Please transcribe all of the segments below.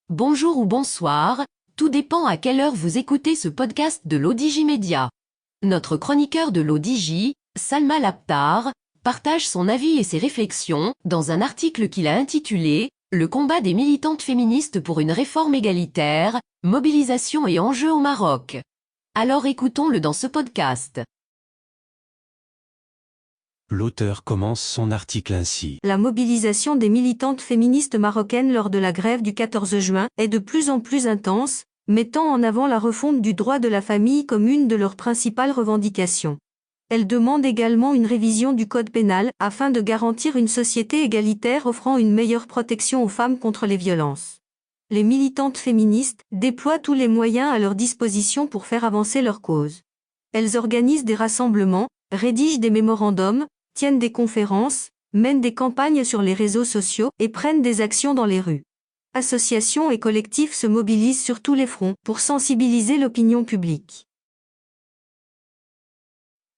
Bonjour ou bonsoir, tout dépend à quelle heure vous écoutez ce podcast de l'ODJ Média. Notre chroniqueur de l'ODJ, Salma Laptar, partage son avis et ses réflexions dans un article qu'il a intitulé « Le combat des militantes féministes pour une réforme égalitaire, mobilisation et enjeux au Maroc ». Alors écoutons-le dans ce podcast. L'auteur commence son article ainsi. La mobilisation des militantes féministes marocaines lors de la grève du 14 juin est de plus en plus intense, mettant en avant la refonte du droit de la famille comme une de leurs principales revendications. Elles demandent également une révision du code pénal afin de garantir une société égalitaire offrant une meilleure protection aux femmes contre les violences. Les militantes féministes déploient tous les moyens à leur disposition pour faire avancer leur cause. Elles organisent des rassemblements, rédigent des mémorandums, tiennent des conférences, mènent des campagnes sur les réseaux sociaux et prennent des actions dans les rues. Associations et collectifs se mobilisent sur tous les fronts pour sensibiliser l'opinion publique.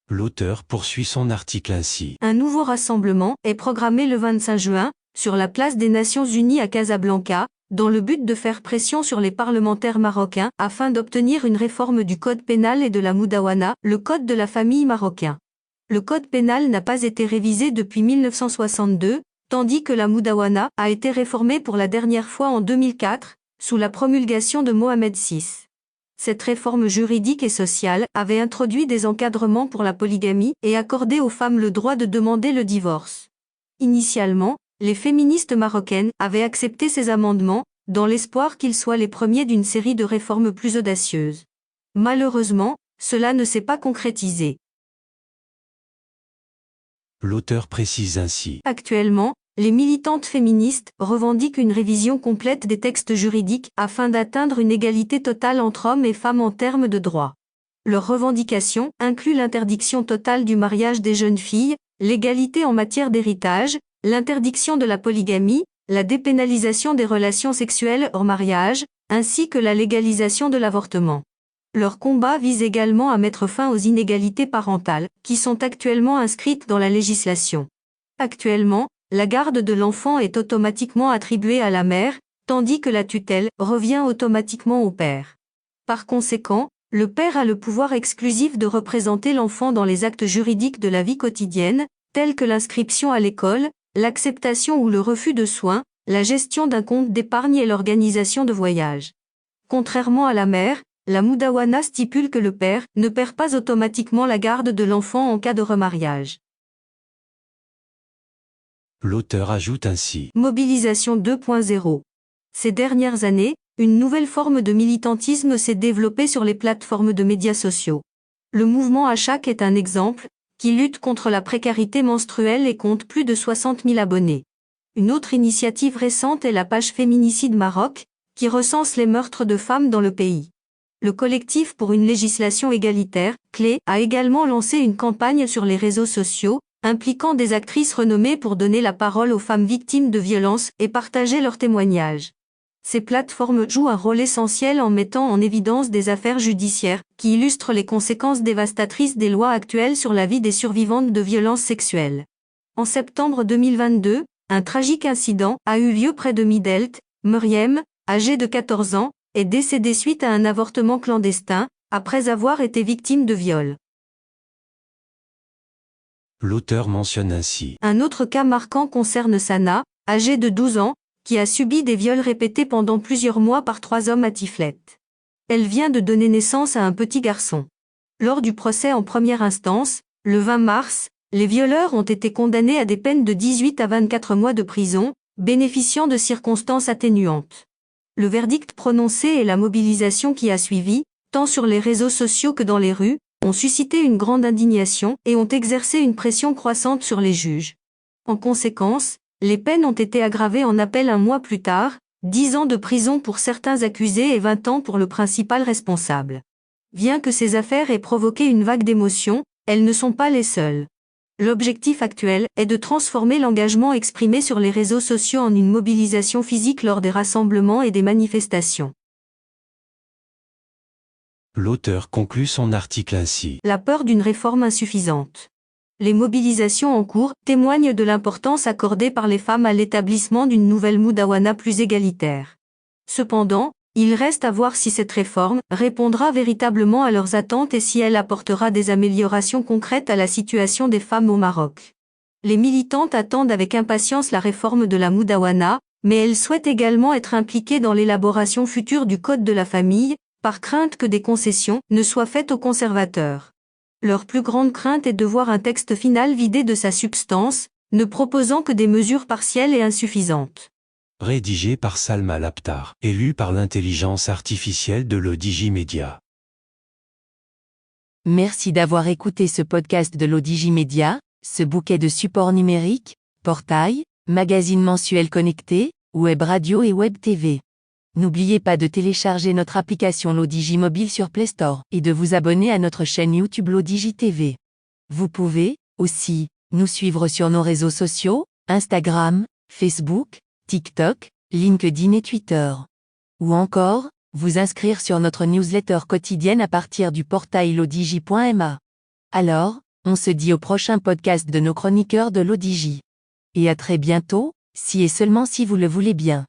L'auteur poursuit son article ainsi. Un nouveau rassemblement est programmé le 25 juin, sur la place des Nations Unies à Casablanca, dans le but de faire pression sur les parlementaires marocains afin d'obtenir une réforme du code pénal et de la Moudawana, le code de la famille marocain. Le code pénal n'a pas été révisé depuis 1962, tandis que la Moudawana a été réformée pour la dernière fois en 2004, sous la promulgation de Mohamed VI. Cette réforme juridique et sociale avait introduit des encadrements pour la polygamie et accordé aux femmes le droit de demander le divorce. Initialement, les féministes marocaines avaient accepté ces amendements, dans l'espoir qu'ils soient les premiers d'une série de réformes plus audacieuses. Malheureusement, cela ne s'est pas concrétisé. L'auteur précise ainsi. Actuellement, les militantes féministes revendiquent une révision complète des textes juridiques afin d'atteindre une égalité totale entre hommes et femmes en termes de droits. Leurs revendications incluent l'interdiction totale du mariage des jeunes filles, l'égalité en matière d'héritage, l'interdiction de la polygamie, la dépénalisation des relations sexuelles hors mariage, ainsi que la légalisation de l'avortement. Leur combat vise également à mettre fin aux inégalités parentales, qui sont actuellement inscrites dans la législation. Actuellement, la garde de l'enfant est automatiquement attribuée à la mère, tandis que la tutelle revient automatiquement au père. Par conséquent, le père a le pouvoir exclusif de représenter l'enfant dans les actes juridiques de la vie quotidienne, tels que l'inscription à l'école, l'acceptation ou le refus de soins, la gestion d'un compte d'épargne et l'organisation de voyages. Contrairement à la mère, la Moudawana stipule que le père ne perd pas automatiquement la garde de l'enfant en cas de remariage. L'auteur ajoute ainsi. Mobilisation 2.0. Ces dernières années, une nouvelle forme de militantisme s'est développée sur les plateformes de médias sociaux. Le mouvement Achak est un exemple, qui lutte contre la précarité menstruelle et compte plus de 60 000 abonnés. Une autre initiative récente est la page Féminicide Maroc, qui recense les meurtres de femmes dans le pays. Le collectif pour une législation égalitaire, CLÉ, a également lancé une campagne sur les réseaux sociaux, impliquant des actrices renommées pour donner la parole aux femmes victimes de violences et partager leurs témoignages. Ces plateformes jouent un rôle essentiel en mettant en évidence des affaires judiciaires, qui illustrent les conséquences dévastatrices des lois actuelles sur la vie des survivantes de violences sexuelles. En septembre 2022, un tragique incident a eu lieu près de Midelt. Meriem, âgée de 14 ans, est décédée suite à un avortement clandestin, après avoir été victime de viol. L'auteur mentionne ainsi. Un autre cas marquant concerne Sana, âgée de 12 ans, qui a subi des viols répétés pendant plusieurs mois par 3 hommes à Tiflette. Elle vient de donner naissance à un petit garçon. Lors du procès en première instance, le 20 mars, les violeurs ont été condamnés à des peines de 18 à 24 mois de prison, bénéficiant de circonstances atténuantes. Le verdict prononcé et la mobilisation qui a suivi, tant sur les réseaux sociaux que dans les rues, ont suscité une grande indignation et ont exercé une pression croissante sur les juges. En conséquence, les peines ont été aggravées en appel un mois plus tard, 10 ans de prison pour certains accusés et 20 ans pour le principal responsable. Bien que ces affaires aient provoqué une vague d'émotions, elles ne sont pas les seules. L'objectif actuel est de transformer l'engagement exprimé sur les réseaux sociaux en une mobilisation physique lors des rassemblements et des manifestations. L'auteur conclut son article ainsi. La peur d'une réforme insuffisante. Les mobilisations en cours témoignent de l'importance accordée par les femmes à l'établissement d'une nouvelle Moudawana plus égalitaire. Cependant, il reste à voir si cette réforme répondra véritablement à leurs attentes et si elle apportera des améliorations concrètes à la situation des femmes au Maroc. Les militantes attendent avec impatience la réforme de la Moudawana, mais elles souhaitent également être impliquées dans l'élaboration future du Code de la famille, par crainte que des concessions ne soient faites aux conservateurs. Leur plus grande crainte est de voir un texte final vidé de sa substance, ne proposant que des mesures partielles et insuffisantes. Rédigé par Salma Laptar et lu par l'intelligence artificielle de l'Odigimédia. Merci d'avoir écouté ce podcast de l'Odigimédia, ce bouquet de supports numériques, portail, magazine mensuel connecté, web radio et web TV. N'oubliez pas de télécharger notre application l'Odigi Mobile sur Play Store et de vous abonner à notre chaîne YouTube l'Odigi TV. Vous pouvez, aussi, nous suivre sur nos réseaux sociaux, Instagram, Facebook, TikTok, LinkedIn et Twitter. Ou encore, vous inscrire sur notre newsletter quotidienne à partir du portail lodigi.ma. Alors, on se dit au prochain podcast de nos chroniqueurs de l'Odigi. Et à très bientôt, si et seulement si vous le voulez bien.